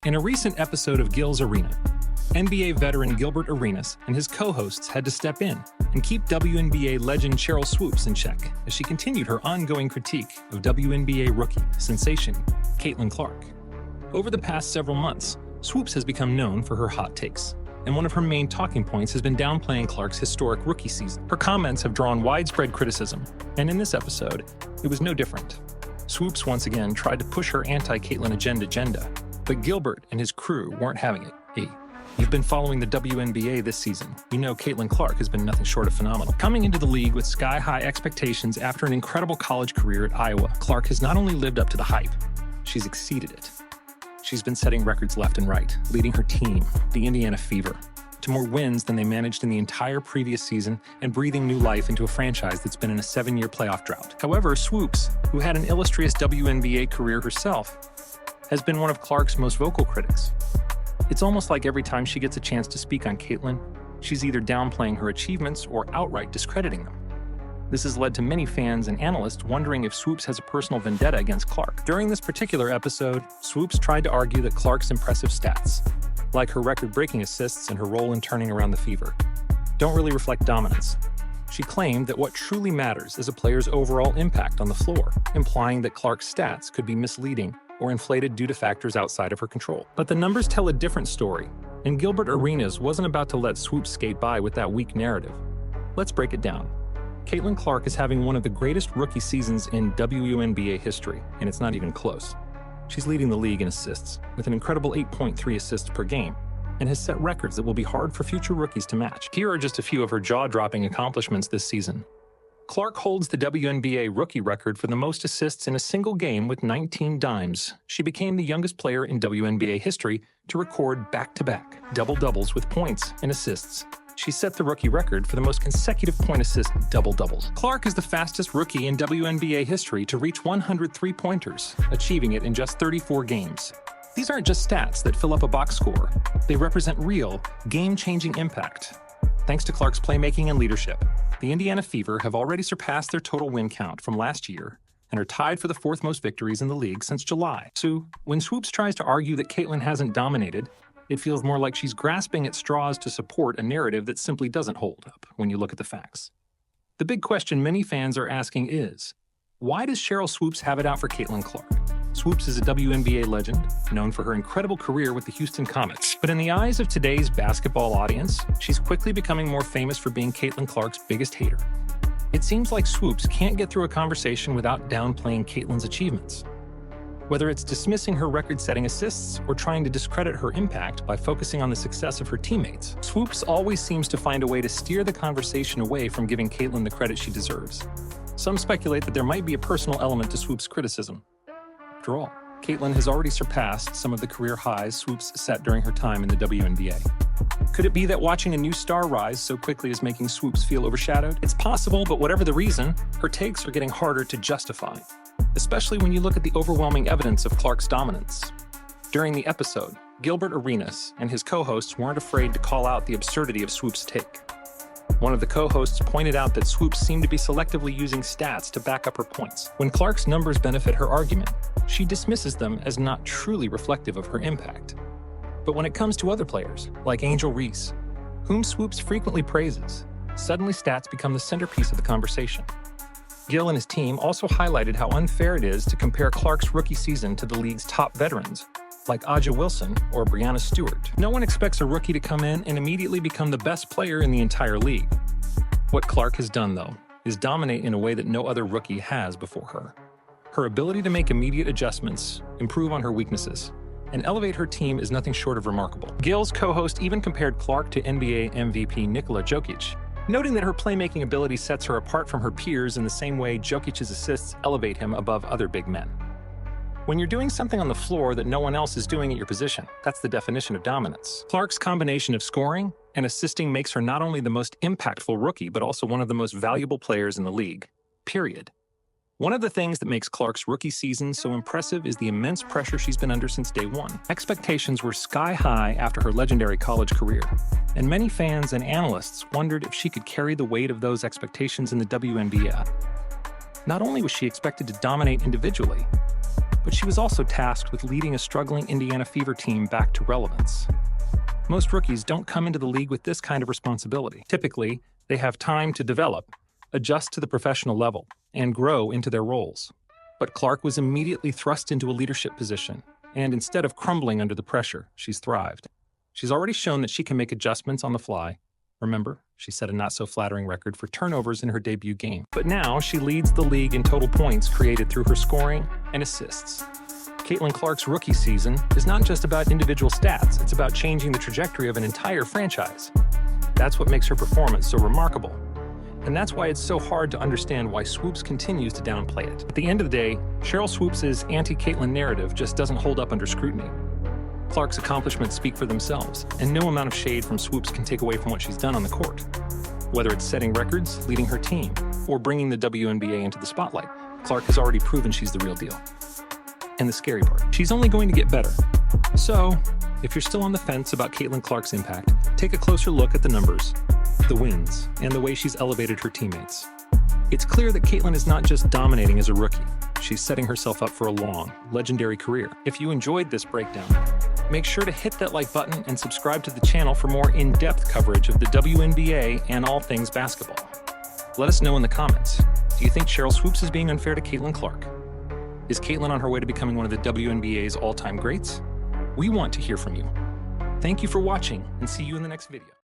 In a recent episode of Gil's Arena, NBA veteran Gilbert Arenas and his co-hosts had to step in and keep WNBA legend Cheryl Swoops in check as she continued her ongoing critique of WNBA rookie sensation Caitlin Clark. Over the past several months, Swoopes has become known for her hot takes, and one of her main talking points has been downplaying Clark's historic rookie season. Her comments have drawn widespread criticism, and in this episode, it was no different. Swoopes once again tried to push her anti-Caitlin agenda, but Gilbert and his crew weren't having it. Hey, you've been following the WNBA this season. You know Caitlin Clark has been nothing short of phenomenal. Coming into the league with sky-high expectations after an incredible college career at Iowa, Clark has not only lived up to the hype, she's exceeded it. She's been setting records left and right, leading her team, the Indiana Fever, to more wins than they managed in the entire previous season and breathing new life into a franchise that's been in a 7-year playoff drought. However, Swoopes, who had an illustrious WNBA career herself, has been one of Clark's most vocal critics. It's almost like every time she gets a chance to speak on Caitlin, she's either downplaying her achievements or outright discrediting them. This has led to many fans and analysts wondering if Swoopes has a personal vendetta against Clark. During this particular episode, Swoopes tried to argue that Clark's impressive stats, like her record-breaking assists and her role in turning around the Fever, don't really reflect dominance. She claimed that what truly matters is a player's overall impact on the floor, implying that Clark's stats could be misleading or inflated due to factors outside of her control. But the numbers tell a different story, and Gilbert Arenas wasn't about to let Swoopes skate by with that weak narrative. Let's break it down. Caitlin Clark is having one of the greatest rookie seasons in WNBA history, and it's not even close. She's leading the league in assists, with an incredible 8.3 assists per game, and has set records that will be hard for future rookies to match. Here are just a few of her jaw-dropping accomplishments this season. Clark holds the WNBA rookie record for the most assists in a single game with 19 dimes. She became the youngest player in WNBA history to record back-to-back double-doubles with points and assists. She set the rookie record for the most consecutive point-assist double-doubles. Clark is the fastest rookie in WNBA history to reach 100 three-pointers, achieving it in just 34 games. These aren't just stats that fill up a box score. They represent real, game-changing impact. Thanks to Clark's playmaking and leadership, the Indiana Fever have already surpassed their total win count from last year and are tied for the 4th most victories in the league since July. So, when Swoopes tries to argue that Caitlin hasn't dominated, it feels more like she's grasping at straws to support a narrative that simply doesn't hold up when you look at the facts. The big question many fans are asking is, why does Cheryl Swoops have it out for Caitlin Clark? Swoopes is a WNBA legend, known for her incredible career with the Houston Comets. But in the eyes of today's basketball audience, she's quickly becoming more famous for being Caitlin Clark's biggest hater. It seems like Swoopes can't get through a conversation without downplaying Caitlin's achievements. Whether it's dismissing her record-setting assists or trying to discredit her impact by focusing on the success of her teammates, Swoopes always seems to find a way to steer the conversation away from giving Caitlin the credit she deserves. Some speculate that there might be a personal element to Swoopes' criticism. After all, Caitlin has already surpassed some of the career highs Swoopes set during her time in the WNBA. Could it be that watching a new star rise so quickly is making Swoopes feel overshadowed? It's possible, but whatever the reason, her takes are getting harder to justify, especially when you look at the overwhelming evidence of Clark's dominance. During the episode, Gilbert Arenas and his co-hosts weren't afraid to call out the absurdity of Swoopes' take. One of the co-hosts pointed out that Swoopes seemed to be selectively using stats to back up her points. When Clark's numbers benefit her argument, she dismisses them as not truly reflective of her impact. But when it comes to other players, like Angel Reese, whom Swoopes frequently praises, suddenly stats become the centerpiece of the conversation. Gil and his team also highlighted how unfair it is to compare Clark's rookie season to the league's top veterans, like Aja Wilson or Brianna Stewart. No one expects a rookie to come in and immediately become the best player in the entire league. What Clark has done, though, is dominate in a way that no other rookie has before her. Her ability to make immediate adjustments, improve on her weaknesses, and elevate her team is nothing short of remarkable. Gil's co-host even compared Clark to NBA MVP Nikola Jokic, noting that her playmaking ability sets her apart from her peers in the same way Jokic's assists elevate him above other big men. When you're doing something on the floor that no one else is doing at your position, that's the definition of dominance. Clark's combination of scoring and assisting makes her not only the most impactful rookie, but also one of the most valuable players in the league, period. One of the things that makes Clark's rookie season so impressive is the immense pressure she's been under since day one. Expectations were sky high after her legendary college career, and many fans and analysts wondered if she could carry the weight of those expectations in the WNBA. Not only was she expected to dominate individually, but she was also tasked with leading a struggling Indiana Fever team back to relevance. Most rookies don't come into the league with this kind of responsibility. Typically, they have time to develop, adjust to the professional level, and grow into their roles. But Clark was immediately thrust into a leadership position, and instead of crumbling under the pressure, she's thrived. She's already shown that she can make adjustments on the fly. Remember, she set a not-so-flattering record for turnovers in her debut game. But now she leads the league in total points created through her scoring and assists. Caitlin Clark's rookie season is not just about individual stats, it's about changing the trajectory of an entire franchise. That's what makes her performance so remarkable. And that's why it's so hard to understand why Swoopes continues to downplay it. At the end of the day, Cheryl Swoops' anti-Caitlin narrative just doesn't hold up under scrutiny. Clark's accomplishments speak for themselves, and no amount of shade from Swoopes can take away from what she's done on the court. Whether it's setting records, leading her team, or bringing the WNBA into the spotlight, Clark has already proven she's the real deal. And the scary part, she's only going to get better. So, if you're still on the fence about Caitlin Clark's impact, take a closer look at the numbers, the wins, and the way she's elevated her teammates. It's clear that Caitlin is not just dominating as a rookie, she's setting herself up for a long, legendary career. If you enjoyed this breakdown, make sure to hit that like button and subscribe to the channel for more in-depth coverage of the WNBA and all things basketball. Let us know in the comments, do you think Cheryl Swoops is being unfair to Caitlin Clark? Is Caitlin on her way to becoming one of the WNBA's all-time greats? We want to hear from you. Thank you for watching, and see you in the next video.